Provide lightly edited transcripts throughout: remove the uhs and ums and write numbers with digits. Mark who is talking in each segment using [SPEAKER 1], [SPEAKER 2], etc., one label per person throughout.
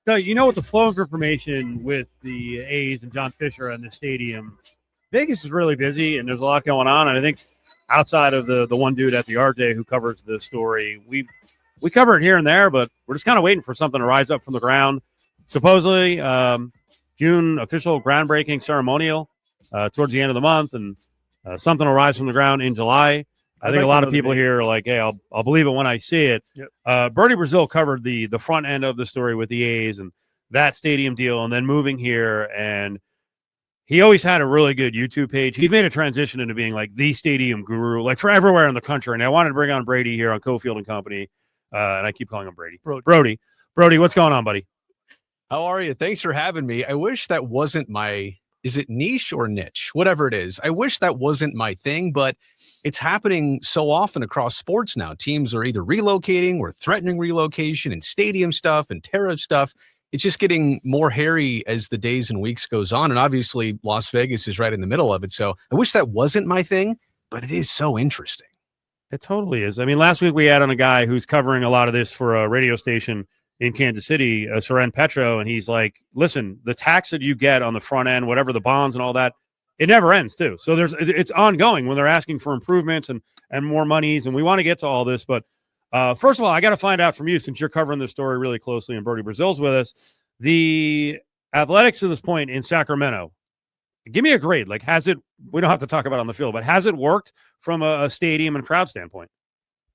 [SPEAKER 1] So, you know, with the flow of information with the A's and John Fisher and the stadium, Vegas is really busy and there's a lot going on. And I think outside of the one dude at the RJ who covers the story, we cover it here and there, but we're just kind of waiting for something to rise up from the ground. Supposedly, June official groundbreaking ceremonial towards the end of the month, and something will rise from the ground in July. I think a lot of people here are like, hey, I'll believe it when I see it. Yep. Brodie Brazil covered the front end of the story with the A's and that stadium deal, and then moving here. And he always had a really good YouTube page. He's made a transition into being like the stadium guru, like for everywhere in the country. And I wanted to bring on Brodie here on Cofield Company, and I keep calling him Brady. Brodie, what's going on, buddy?
[SPEAKER 2] How are you? Thanks for having me. I wish that wasn't my. Is it niche or niche? Whatever it is. I wish that wasn't my thing, but it's happening so often across sports now. Teams are either relocating or threatening relocation and stadium stuff and tariff stuff. It's just getting more hairy as the days and weeks goes on. And obviously Las Vegas is right in the middle of it. So I wish that wasn't my thing, but it is so interesting.
[SPEAKER 1] It totally is. I mean, last week we had on a guy who's covering a lot of this for a radio station in Kansas City, Soren Petro, and he's like, listen, the tax that you get on the front end, whatever the bonds and all that, it never ends too. So it's ongoing when they're asking for improvements and more monies, and we want to get to all this. But first of all, I got to find out from you, since you're covering the story really closely and Brodie Brazil's with us, the Athletics to this point in Sacramento. Give me a grade. Like, we don't have to talk about it on the field, but has it worked from a stadium and crowd standpoint?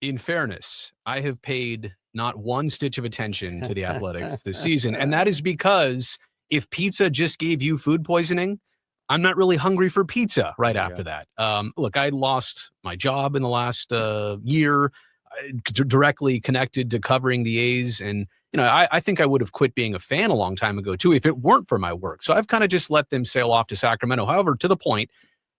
[SPEAKER 2] In fairness, I have paid not one stitch of attention to the Athletics this season. And that is because if pizza just gave you food poisoning, I'm not really hungry for pizza right after that. Look, I lost my job in the last year, directly connected to covering the A's. And, you know, I think I would have quit being a fan a long time ago, too, if it weren't for my work. So I've kind of just let them sail off to Sacramento. However, to the point,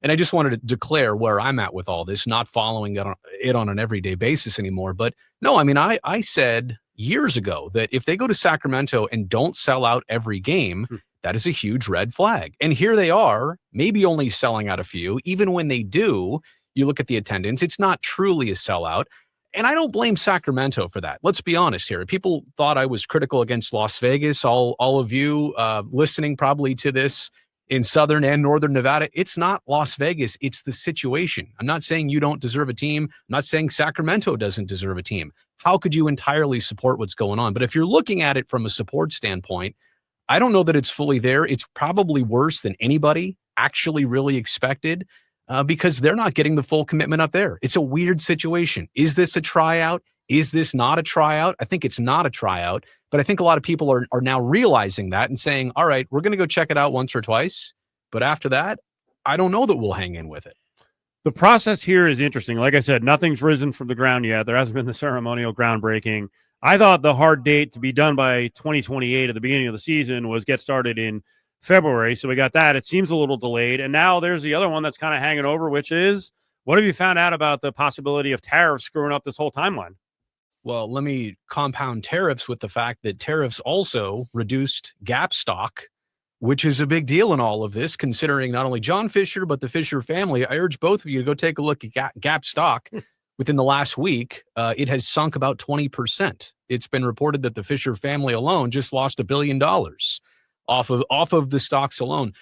[SPEAKER 2] and I just wanted to declare where I'm at with all this, not following it on an everyday basis anymore. But no, I mean, I said years ago that if they go to Sacramento and don't sell out every game, that is a huge red flag. And here they are, maybe only selling out a few. Even when they do, you look at the attendance, it's not truly a sellout. And I don't blame Sacramento for that. Let's be honest here. People thought I was critical against Las Vegas. All of you listening probably to this in Southern and Northern Nevada, it's not Las Vegas. It's the situation. I'm not saying you don't deserve a team. I'm not saying Sacramento doesn't deserve a team. How could you entirely support what's going on? But if you're looking at it from a support standpoint, I don't know that it's fully there. It's probably worse than anybody actually really expected because they're not getting the full commitment up there. It's a weird situation. Is this a tryout? Is this not a tryout? I think it's not a tryout, but I think a lot of people are now realizing that and saying, all right, we're going to go check it out once or twice. But after that, I don't know that we'll hang in with it.
[SPEAKER 1] The process here is interesting. Like I said, nothing's risen from the ground yet. There hasn't been the ceremonial groundbreaking. I thought the hard date to be done by 2028 at the beginning of the season was get started in February. So we got that. It seems a little delayed. And now there's the other one that's kind of hanging over, which is, what have you found out about the possibility of tariffs screwing up this whole timeline?
[SPEAKER 2] Well, let me compound tariffs with the fact that tariffs also reduced Gap stock, which is a big deal in all of this, considering not only John Fisher, but the Fisher family. I urge both of you to go take a look at Gap stock. Within the last week, it has sunk about 20%. It's been reported that the Fisher family alone just lost $1 billion off of the stocks alone.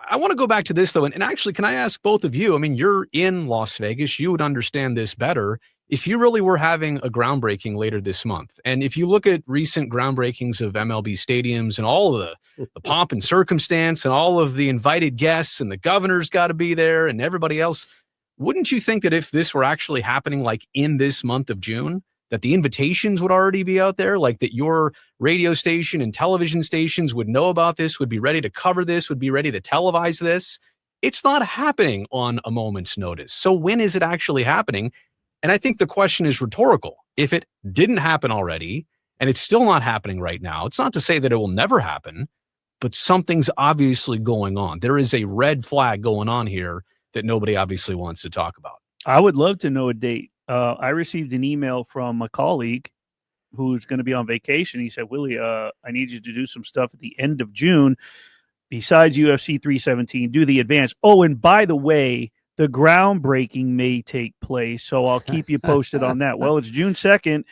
[SPEAKER 2] I want to go back to this, though, and actually, can I ask both of you? I mean, you're in Las Vegas. You would understand this better. If you really were having a groundbreaking later this month, and if you look at recent groundbreakings of MLB stadiums and all of the pomp and circumstance and all of the invited guests and the governor's got to be there and everybody else, wouldn't you think that if this were actually happening like in this month of June, that the invitations would already be out there, like that your radio station and television stations would know about this, would be ready to cover this, would be ready to televise this? It's not happening on a moment's notice. So when is it actually happening? And I think the question is rhetorical. If it didn't happen already, and it's still not happening right now, it's not to say that it will never happen, but something's obviously going on. There is a red flag going on here that nobody obviously wants to talk about.
[SPEAKER 3] I would love to know a date. I received an email from a colleague who's going to be on vacation. He said, Willie, I need you to do some stuff at the end of June besides UFC 317, do the advance. Oh, and by the way, the groundbreaking may take place, so I'll keep you posted on that. Well, it's June 2nd.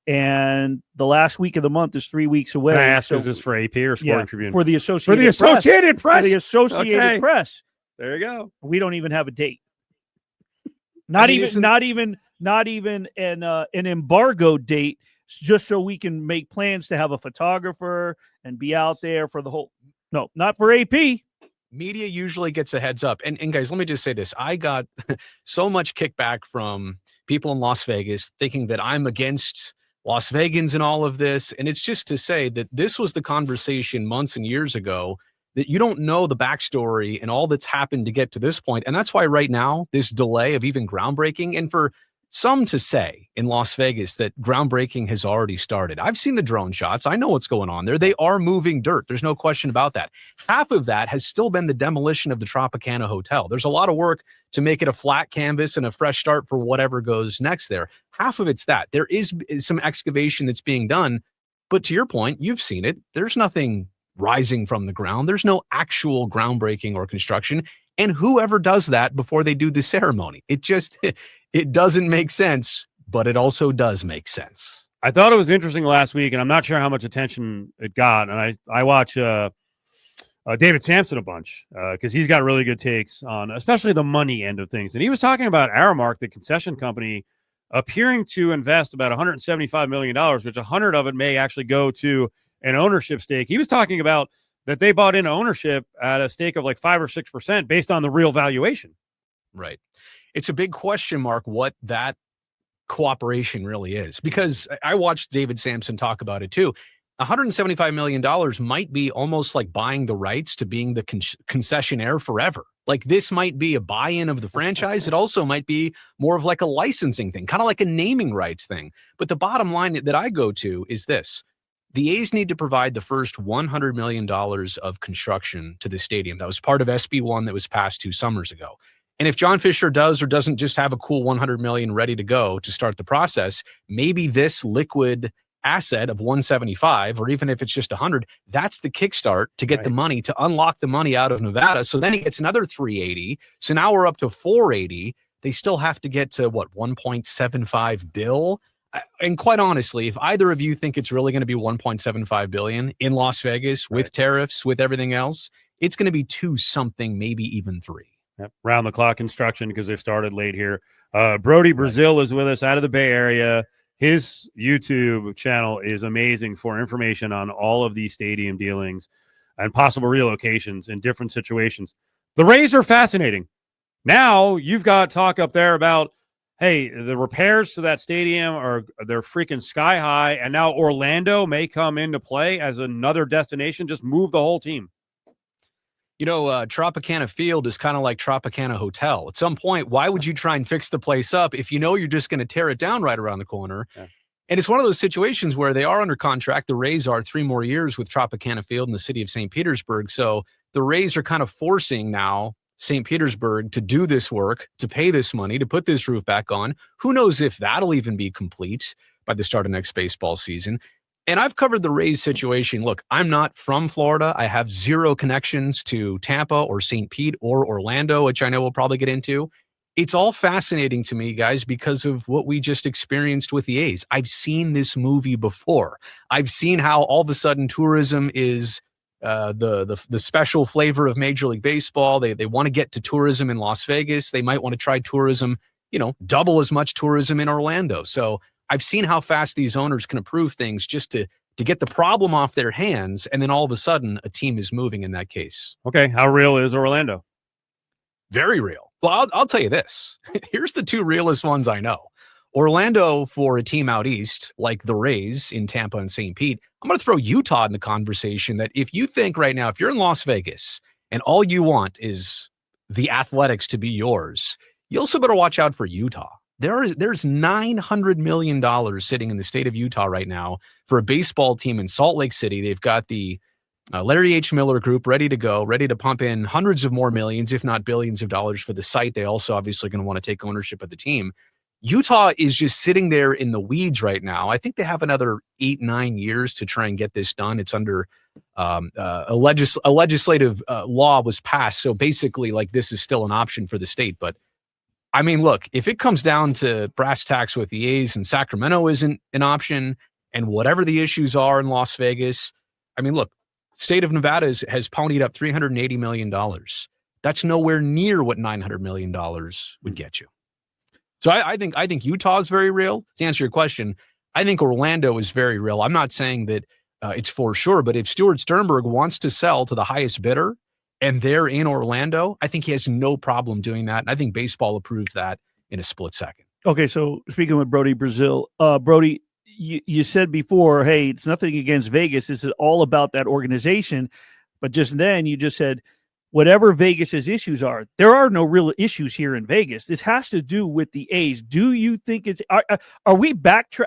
[SPEAKER 3] and the last week of the month is 3 weeks away.
[SPEAKER 1] Can I ask,
[SPEAKER 3] So-
[SPEAKER 1] is this for AP or Sporting Tribune?
[SPEAKER 3] for the Associated
[SPEAKER 1] For the Associated Press.
[SPEAKER 3] For the Associated
[SPEAKER 1] Okay.
[SPEAKER 3] Press.
[SPEAKER 1] There you go.
[SPEAKER 3] We don't even have a date.
[SPEAKER 2] I mean,
[SPEAKER 3] Not even an embargo date, just so we can make plans to have a photographer and be out there for the whole. No, not for AP.
[SPEAKER 2] Media usually gets a heads up. And guys, let me just say this. I got so much kickback from people in Las Vegas thinking that I'm against Las Vegans and all of this. And it's just to say that this was the conversation months and years ago, that you don't know the backstory and all that's happened to get to this point. And that's why right now, this delay of even groundbreaking, and for some to say in Las Vegas that groundbreaking has already started. I've seen the drone shots. I know what's going on there. They are moving dirt. There's no question about that. Half of that has still been the demolition of the Tropicana Hotel. There's a lot of work to make it a flat canvas and a fresh start for whatever goes next there. Half of it's that. There is some excavation that's being done. But to your point, you've seen it. There's nothing rising from the ground. There's no actual groundbreaking or construction. And whoever does that before they do the ceremony, it doesn't make sense, but it also does make sense.
[SPEAKER 1] I thought it was interesting last week, and I'm not sure how much attention it got. And I watch David Sampson a bunch because he's got really good takes on especially the money end of things. And he was talking about Aramark, the concession company, appearing to invest about $175 million, which 100 of it may actually go to an ownership stake. He was talking about that they bought into ownership at a stake of like 5 or 6% based on the real valuation.
[SPEAKER 2] Right. It's a big question mark what that cooperation really is, because I watched David Sampson talk about it too. $175 million might be almost like buying the rights to being the concessionaire forever. Like this might be a buy-in of the franchise. It also might be more of like a licensing thing, kind of like a naming rights thing. But the bottom line that I go to is this. The A's need to provide the first $100 million of construction to the stadium. That was part of SB1 that was passed 2 summers ago. And if John Fisher does or doesn't just have a cool $100 million ready to go to start the process, maybe this liquid asset of 175, or even if it's just 100, that's the kickstart to get the money, to unlock the money out of Nevada. So then he gets another 380. So now we're up to 480. They still have to get to what, 1.75 bill? And quite honestly, if either of you think it's really going to be 1.75 billion in Las Vegas with tariffs, with everything else, it's going to be 2 something, maybe even 3.
[SPEAKER 1] Yep. Round the clock construction because they've started late here. Brodie Brazil is with us out of the Bay Area. His YouTube channel is amazing for information on all of these stadium dealings and possible relocations in different situations. The Rays are fascinating. Now you've got talk up there about, hey, the repairs to that stadium they're freaking sky high, and now Orlando may come into play as another destination. Just move the whole team.
[SPEAKER 2] You know, Tropicana Field is kind of like Tropicana Hotel. At some point, why would you try and fix the place up if you know you're just going to tear it down right around the corner? Yeah. And it's one of those situations where they are under contract. The Rays are 3 more years with Tropicana Field in the city of St. Petersburg. So the Rays are kind of forcing now St. Petersburg to do this work, to pay this money, to put this roof back on. Who knows if that'll even be complete by the start of next baseball season. And I've covered the Rays situation. Look, I'm not from Florida. I have 0 connections to Tampa or St. Pete or Orlando, which I know we'll probably get into. It's all fascinating to me, guys, because of what we just experienced with the A's. I've seen this movie before. I've seen how all of a sudden tourism is the special flavor of Major League Baseball. They want to get to tourism in Las Vegas. They might want to try tourism, double as much tourism in Orlando. So I've seen how fast these owners can approve things just to get the problem off their hands, and then all of a sudden a team is moving in that case.
[SPEAKER 1] Okay, how real is Orlando?
[SPEAKER 2] Very real. Well, I'll tell you this. Here's the 2 realest ones I know. Orlando for a team out east, like the Rays in Tampa and St. Pete. I'm going to throw Utah in the conversation, that if you think right now, if you're in Las Vegas and all you want is the Athletics to be yours, you also better watch out for Utah. There's $900 million sitting in the state of Utah right now for a baseball team in Salt Lake City. They've got the Larry H. Miller Group ready to go, ready to pump in hundreds of more millions, if not billions of dollars for the site. They also obviously going to want to take ownership of the team. Utah is just sitting there in the weeds right now. I think they have another 8-9 years to try and get this done. It's under a legislative law was passed. So basically, like, this is still an option for the state, but I mean, look, if it comes down to brass tacks with the A's and Sacramento isn't an option, and whatever the issues are in Las Vegas, I mean, look, state of Nevada has ponied up $380 million. That's nowhere near what $900 million would get you. So I think Utah is very real. To answer your question, I think Orlando is very real. I'm not saying that it's for sure, but if Stuart Sternberg wants to sell to the highest bidder and they're in Orlando, I think he has no problem doing that. And I think baseball approved that in a split second.
[SPEAKER 3] Okay, so speaking with Brodie Brazil, Brodie, you said before, hey, it's nothing against Vegas. This is all about that organization. But just then you just said, whatever Vegas's issues are, there are no real issues here in Vegas. This has to do with the A's. Do you think are we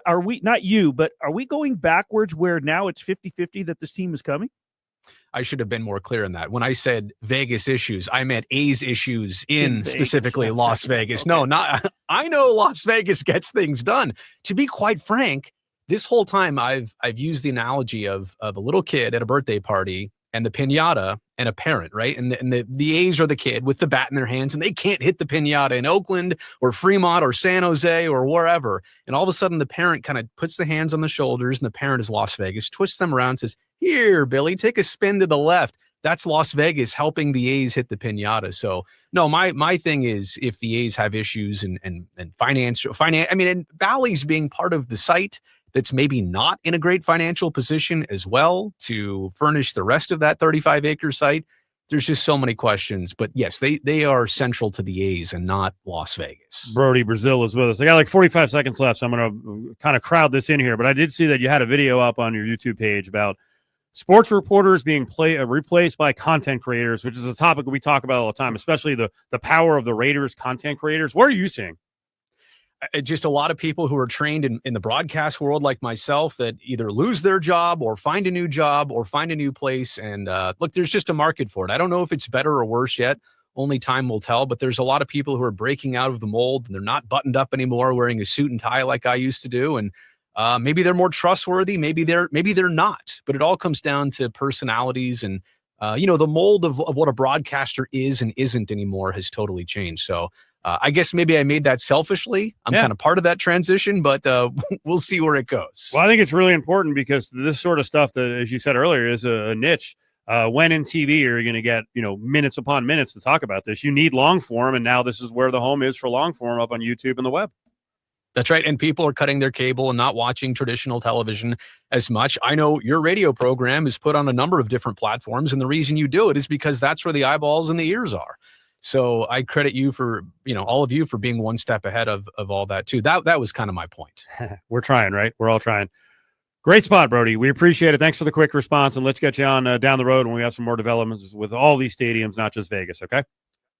[SPEAKER 3] are we, not you, but are we going backwards where now it's 50-50 that this team is coming?
[SPEAKER 2] I should have been more clear in that. When I said Vegas issues, I meant A's issues in specifically Las Vegas. Okay. No, not, I know Las Vegas gets things done. To be quite frank, this whole time I've used the analogy of a little kid at a birthday party and the piñata and a parent, right? And the A's are the kid with the bat in their hands, and they can't hit the piñata in Oakland or Fremont or San Jose or wherever. And all of a sudden, the parent kind of puts the hands on the shoulders, and the parent is Las Vegas, twists them around, and says, "Here, Billy, take a spin to the left." That's Las Vegas helping the A's hit the piñata. So no, my thing is, if the A's have issues and finance, I mean, and Bally's being part of the site that's maybe not in a great financial position as well to furnish the rest of that 35-acre site. There's just so many questions. But yes, they are central to the A's and not Las Vegas.
[SPEAKER 1] Brodie Brazil is with us. I got like 45 seconds left, so I'm going to kind of crowd this in here. But I did see that you had a video up on your YouTube page about sports reporters being replaced by content creators, which is a topic we talk about all the time, especially the power of the Raiders content creators. What are you seeing?
[SPEAKER 2] Just a lot of people who are trained in the broadcast world like myself that either lose their job or find a new job or find a new place. And look, there's just a market for it. I don't know if it's better or worse yet. Only time will tell. But there's a lot of people who are breaking out of the mold and they're not buttoned up anymore, wearing a suit and tie like I used to do. And maybe they're more trustworthy. Maybe they're not. But it all comes down to personalities and the mold of what a broadcaster is and isn't anymore has totally changed. So I guess maybe I made that selfishly. I'm kind of part of that transition, but we'll see where it goes.
[SPEAKER 1] Well, I think it's really important because this sort of stuff that, as you said earlier, is a niche. When in TV, you're going to get, minutes upon minutes to talk about this. You need long form, and now this is where the home is for long form up on YouTube and the web.
[SPEAKER 2] That's right. And people are cutting their cable and not watching traditional television as much. I know your radio program is put on a number of different platforms, and the reason you do it is because that's where the eyeballs and the ears are. So I credit you for, all of you for being one step ahead of all that too. That was kind of my point.
[SPEAKER 1] We're trying, right? We're all trying. Great spot, Brodie. We appreciate it. Thanks for the quick response, and let's get you on down the road when we have some more developments with all these stadiums, not just Vegas. Okay.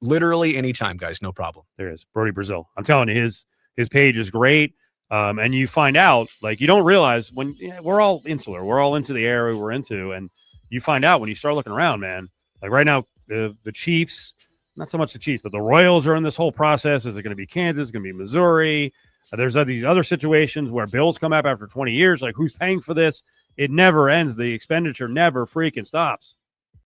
[SPEAKER 2] Literally anytime, guys. No problem.
[SPEAKER 1] There is Brodie Brazil. I'm telling you, his page is great. And you find out, like, you don't realize when we're all insular, we're all into the area we're into. And you find out when you start looking around, man, like right now, the Chiefs, not so much the Chiefs, but the Royals are in this whole process. Is it going to be Kansas? Is it going to be Missouri? There's these other situations where bills come up after 20 years. Like, who's paying for this? It never ends. The expenditure never freaking stops.